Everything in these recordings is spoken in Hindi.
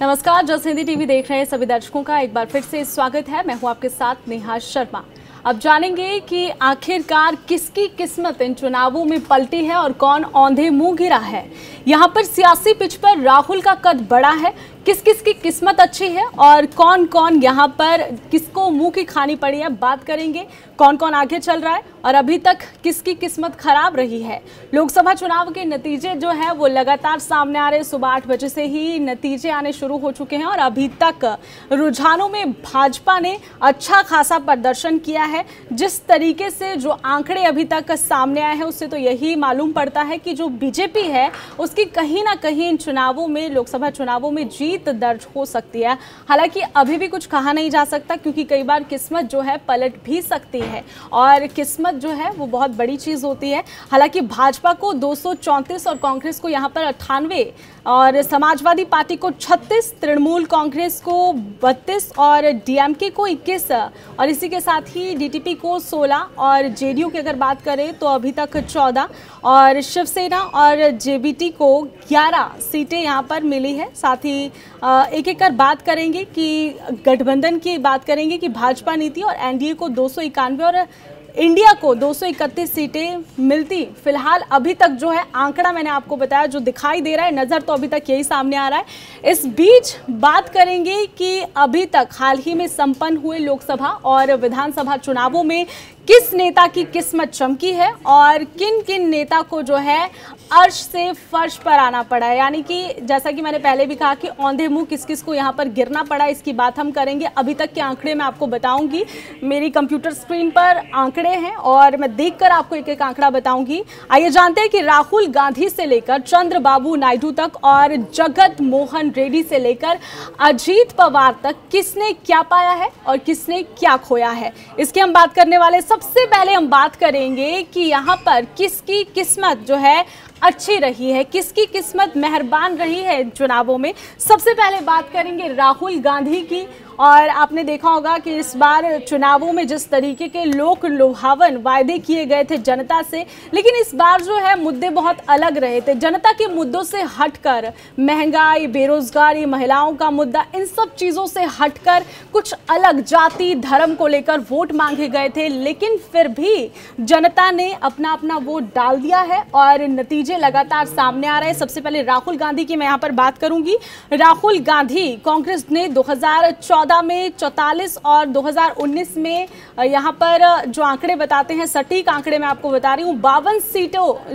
नमस्कार, जस हिंदी टीवी देख रहे हैं सभी दर्शकों का एक बार फिर से स्वागत है। मैं हूं आपके साथ नेहा शर्मा। अब जानेंगे कि आखिरकार किसकी किस्मत इन चुनावों में पलटी है और कौन औंधे मुंह गिरा है। यहाँ पर सियासी पिच पर राहुल का कद बड़ा है, किस किस की किस्मत अच्छी है और कौन कौन यहाँ पर किसको मुंह की खानी पड़ी है, बात करेंगे। कौन कौन आगे चल रहा है और अभी तक किसकी किस्मत खराब रही है। लोकसभा चुनाव के नतीजे जो है वो लगातार सामने आ रहे। सुबह 8 बजे से ही नतीजे आने शुरू हो चुके हैं और अभी तक रुझानों में भाजपा ने अच्छा खासा प्रदर्शन किया है। जिस तरीके से जो आंकड़े अभी तक सामने आए हैं उससे तो यही मालूम पड़ता है कि जो बीजेपी है उसकी कहीं ना कहीं इन चुनावों में, लोकसभा चुनावों में जीत दर्ज हो सकती है। हालांकि अभी भी कुछ कहा नहीं जा सकता क्योंकि कई बार किस्मत जो है पलट भी सकती है और किस्मत जो है वो बहुत बड़ी चीज होती है। हालांकि भाजपा को 234 और कांग्रेस को यहाँ पर 98 और समाजवादी पार्टी को 36, तृणमूल कांग्रेस को 32 और डीएमके को 21 और इसी के साथ ही डीटीपी को 16 और जेडीयू की अगर बात करें तो अभी तक 14 और शिवसेना और जेबीटी को 11 सीटें यहाँ पर मिली है। साथ ही एक एक कर बात करेंगे कि गठबंधन की बात करेंगे कि भाजपा नीति और एनडीए को 291 और इंडिया को 231 सीटें मिलती। फिलहाल अभी तक जो है आंकड़ा मैंने आपको बताया जो दिखाई दे रहा है, नज़र तो अभी तक यही सामने आ रहा है। इस बीच बात करेंगे कि अभी तक हाल ही में संपन्न हुए लोकसभा और विधानसभा चुनावों में किस नेता की किस्मत चमकी है और किन किन नेता को जो है अर्श से फर्श पर आना पड़ा है। यानी कि जैसा कि मैंने पहले भी कहा कि औंधे मुंह किस किस को यहाँ पर गिरना पड़ा, इसकी बात हम करेंगे। अभी तक के आंकड़े मैं आपको बताऊंगी, मेरी कंप्यूटर स्क्रीन पर आंकड़े हैं और मैं देखकर आपको एक एक आंकड़ा बताऊंगी। आइए जानते हैं कि राहुल गांधी से लेकर चंद्रबाबू नायडू तक और जगत मोहन रेड्डी से लेकर अजीत पवार तक किसने क्या पाया है और किसने क्या खोया है, इसकी हम बात करने वाले। सबसे पहले हम बात करेंगे कि यहाँ पर किसकी किस्मत जो है अच्छी रही है, किसकी किस्मत मेहरबान रही है चुनावों में। सबसे पहले बात करेंगे राहुल गांधी की और आपने देखा होगा कि इस बार चुनावों में जिस तरीके के लोक लुभावन वायदे किए गए थे जनता से, लेकिन इस बार जो है मुद्दे बहुत अलग रहे थे। जनता के मुद्दों से हटकर महंगाई, बेरोजगारी, महिलाओं का मुद्दा, इन सब चीज़ों से हटकर कुछ अलग जाति धर्म को लेकर वोट मांगे गए थे, लेकिन फिर भी जनता ने अपना अपना वोट डाल दिया है और नतीजे लगातार सामने आ रहे हैं। सबसे पहले राहुल गांधी की मैं यहाँ पर बात करूंगी। राहुल गांधी कांग्रेस ने 2014 में 44 और 2019 में यहाँ पर जो आंकड़े बताते हैं, सटीक आंकड़े मैं आपको बता रही हूँ, 52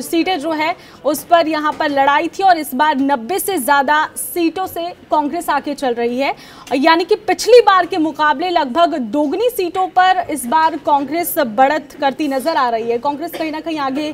सीटें जो है उस पर यहाँ पर लड़ाई थी और इस बार 90 से ज़्यादा सीटों से कांग्रेस आगे चल रही है। यानी कि पिछली बार के मुकाबले लगभग दोगुनी सीटों पर इस बार कांग्रेस बढ़त करती नजर आ रही है। कांग्रेस कहीं ना कहीं आगे,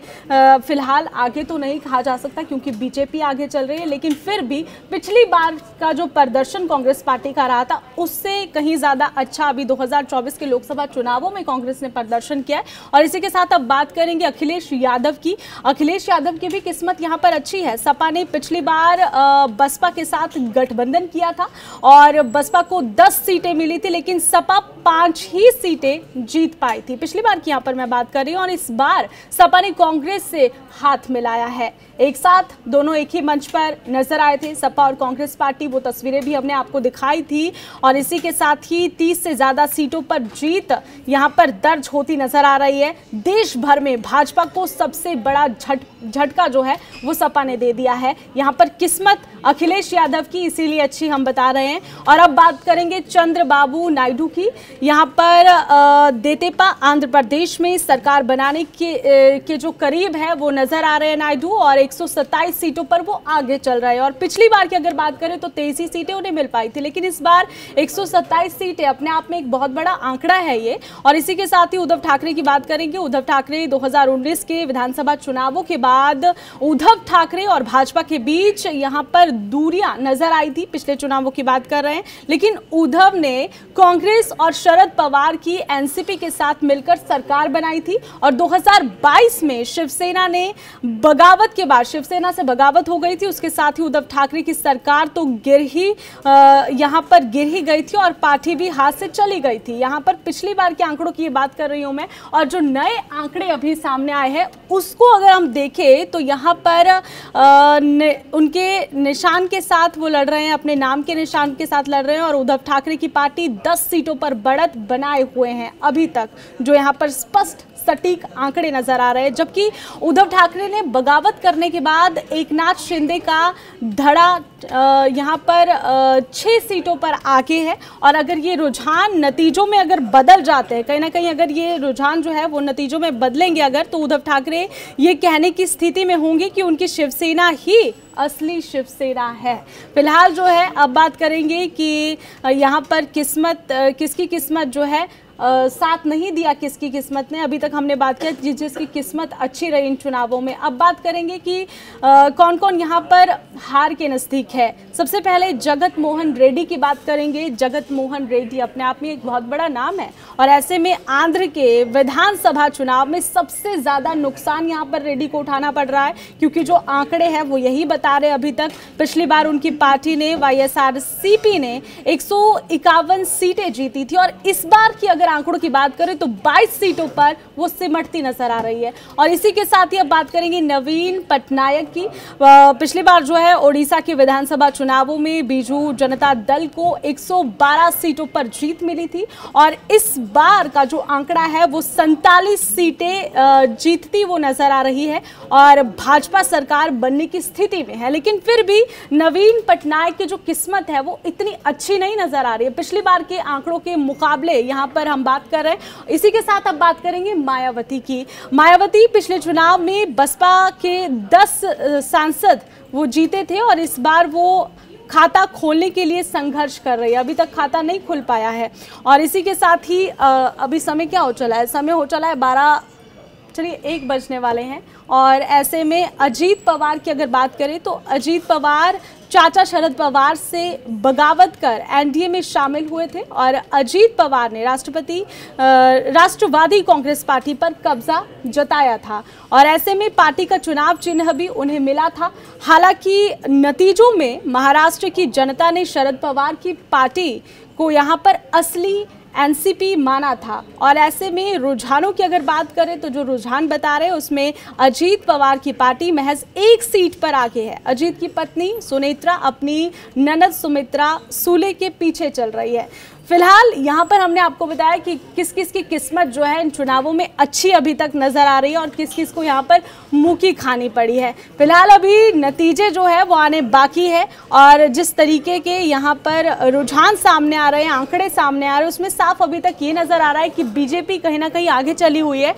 फिलहाल आगे तो नहीं कहा जा सकता क्योंकि बीजेपी आगे चल रही है, लेकिन फिर भी पिछली बार का जो प्रदर्शन कांग्रेस पार्टी का रहा था उससे कहीं ज्यादा अच्छा अभी 2024 के लोकसभा चुनावों में कांग्रेस ने प्रदर्शन किया है। और इसी के साथ अब बात करेंगे अखिलेश यादव की। अखिलेश यादव की भी किस्मत यहां पर अच्छी है। सपा ने पिछली बार बसपा के साथ गठबंधन किया था और बसपा को 10 सीटें मिली थी, लेकिन सपा 5 ही सीटें जीत पाई थी। पिछली बार की यहां पर मैं बात कर रही हूं और इस बार सपा ने कांग्रेस से हाथ मिलाया है। एक साथ दोनों एक ही मंच पर नजर आए थे, सपा और कांग्रेस पार्टी। वो तस्वीरें भी हमने आपको दिखाई थी और इसी के साथ ही 30 से ज्यादा सीटों पर जीत यहां पर दर्ज होती नजर आ रही है। देश भर में भाजपा को सबसे बड़ा झटका जो है वो सपा ने दे दिया है। यहां पर किस्मत अखिलेश यादव की इसीलिए अच्छी हम बता रहे हैं। और अब बात करेंगे चंद्रबाबू नायडू की। यहां पर देतेपा आंध्र प्रदेश में सरकार बनाने के जो करीब है वो नजर आ रहे हैं नायडू और 127 सीटों पर वो आगे चल रहा है। और पिछली बार की अगर बात करें तो 23 ही सीटें उन्हें मिल पाई थी, लेकिन इस बार 127 सीटें अपने आप में एक बहुत बड़ा आंकड़ा है ये। और इसी के साथ ही उद्धव ठाकरे की बात करेंगे। उद्धव ठाकरे 2019 के विधानसभा चुनावों के बाद उद्धव ठाकरे और भाजपा के बीच यहां पर दूरियां नजर आई थी। पिछले चुनावों की बात कर रहे हैं, लेकिन उद्धव ने कांग्रेस और शरद पवार की एनसीपी के साथ मिलकर सरकार बनाई थी और 2022 में शिवसेना ने बगावत के बाद शिवसेना से बगावत हो गई थी। उसके साथ ही उद्धव ठाकरे की सरकार तो यहाँ पर गिर ही गई थी और पार्टी भी हाथ से चली गई थी। यहाँ पर पिछली बार के आंकड़ों की बात कर रही हूं मैं, और जो नए आंकड़े अभी सामने आए हैं उसको अगर हम देखें तो यहाँ पर उनके निशान के साथ वो लड़ रहे हैं, अपने नाम के निशान के साथ लड़ रहे हैं और उद्धव ठाकरे की पार्टी 10 सीटों पर बढ़त बनाए हुए हैं अभी तक, जो यहाँ पर स्पष्ट सटीक आंकड़े नजर आ रहे हैं। जबकि उद्धव ठाकरे ने बगावत करने के बाद एकनाथ शिंदे का धड़ा यहाँ पर 6 सीटों पर आगे है और अगर ये रुझान नतीजों में अगर बदल जाते हैं, कहीं ना कहीं अगर ये रुझान जो है वो नतीजों में बदलेंगे अगर, तो उद्धव ठाकरे ये कहने की स्थिति में होंगे कि उनकी शिवसेना ही असली शिवसेना है। फिलहाल जो है अब बात करेंगे कि यहाँ पर किसकी किस्मत जो है साथ नहीं दिया, किसकी किस्मत ने। अभी तक हमने बात किया जिसकी किस्मत अच्छी रही इन चुनावों में। अब बात करेंगे कि कौन कौन यहाँ पर हार के नजदीक है। सबसे पहले जगत मोहन रेड्डी की बात करेंगे। जगत मोहन रेड्डी अपने आप में एक बहुत बड़ा नाम है और ऐसे में आंध्र के विधानसभा चुनाव में सबसे ज्यादा नुकसान यहाँ पर रेड्डी को उठाना पड़ रहा है, क्योंकि जो आंकड़े हैं वो यही बता रहे। अभी तक पिछली बार उनकी पार्टी ने YSRCP ने 151 सीटें जीती थी और इस बार की अगर आंकड़ों की बात करें तो 22 सीटों पर वो सिमटती नजर आ रही है। और इसी के साथ ही अब बात करेंगे नवीन पटनायक की। पिछली बार जो है ओडिशा के विधानसभा चुनावों में बीजू जनता दल को 112 सीटों पर जीत मिली थी और इस बार का जो आंकड़ा है वो 47 सीटें जीतती वो नजर आ रही है और भाजपा सरकार बनने की स्थिति में है। लेकिन फिर भी नवीन पटनायक की जो किस्मत है वो इतनी अच्छी नहीं नजर आ रही है पिछली बार के आंकड़ों के मुकाबले। यहाँ पर हम बात कर रहे हैं। इसी के साथ अब बात करेंगे मायावती की। मायावती पिछले चुनाव में बसपा के 10 सांसद वो जीते थे और इस बार वो खाता खोलने के लिए संघर्ष कर रही है। अभी तक खाता नहीं खुल पाया है। और इसी के साथ ही अभी समय क्या हो चला है, समय हो चला है 1 बजने वाले हैं और ऐसे में अजीत पवार की अगर बात करें तो अजीत पवार चाचा शरद पवार से बगावत कर एनडीए में शामिल हुए थे और अजीत पवार ने राष्ट्रवादी कांग्रेस पार्टी पर कब्जा जताया था और ऐसे में पार्टी का चुनाव चिन्ह भी उन्हें मिला था। हालांकि नतीजों में महाराष्ट्र की जनता ने शरद पवार की पार्टी को यहाँ पर असली एनसीपी माना था और ऐसे में रुझानों की अगर बात करें तो जो रुझान बता रहे हैं उसमें अजीत पवार की पार्टी महज 1 सीट पर आगे है। अजीत की पत्नी सुनेत्रा अपनी ननद सुमित्रा सूले के पीछे चल रही है। फिलहाल यहाँ पर हमने आपको बताया कि किस किस की किस्मत जो है इन चुनावों में अच्छी अभी तक नजर आ रही है और किस किस को यहाँ पर मुँह खानी पड़ी है। फिलहाल अभी नतीजे जो है वो आने बाकी है और जिस तरीके के यहाँ पर रुझान सामने आ रहे हैं, आंकड़े सामने आ रहे हैं, उसमें साफ अभी तक ये नजर आ रहा है कि बीजेपी कहीं ना कहीं आगे चली हुई है।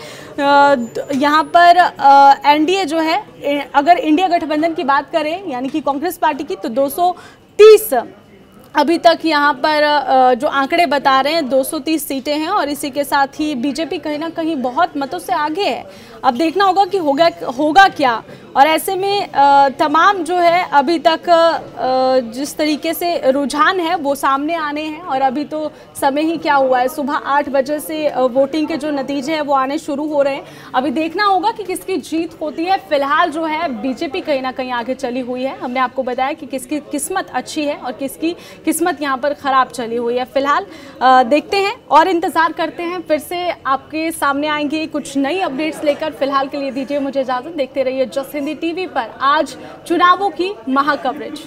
यहाँ पर एनडीए जो है, अगर इंडिया गठबंधन की बात करें यानी कि कांग्रेस पार्टी की, तो 230 अभी तक यहाँ पर जो आंकड़े बता रहे हैं 230 सीटें हैं और इसी के साथ ही बीजेपी कहीं ना कहीं बहुत मतों से आगे है। अब देखना होगा कि होगा क्या। और ऐसे में तमाम जो है अभी तक जिस तरीके से रुझान है वो सामने आने हैं और अभी तो समय ही क्या हुआ है, सुबह 8 बजे से वोटिंग के जो नतीजे हैं वो आने शुरू हो रहे हैं। अभी देखना होगा कि किसकी जीत होती है। फिलहाल जो है बीजेपी कहीं ना कहीं आगे चली हुई है। हमने आपको बताया कि किसकी किस्मत अच्छी है और किसकी किस्मत यहाँ पर खराब चली हुई है। फिलहाल देखते हैं और इंतजार करते हैं, फिर से आपके सामने आएंगे कुछ नई अपडेट्स लेकर। फिलहाल के लिए दीजिए मुझे इजाजत। देखते रहिए जस हिंदी टीवी पर आज चुनावों की महा कवरेज।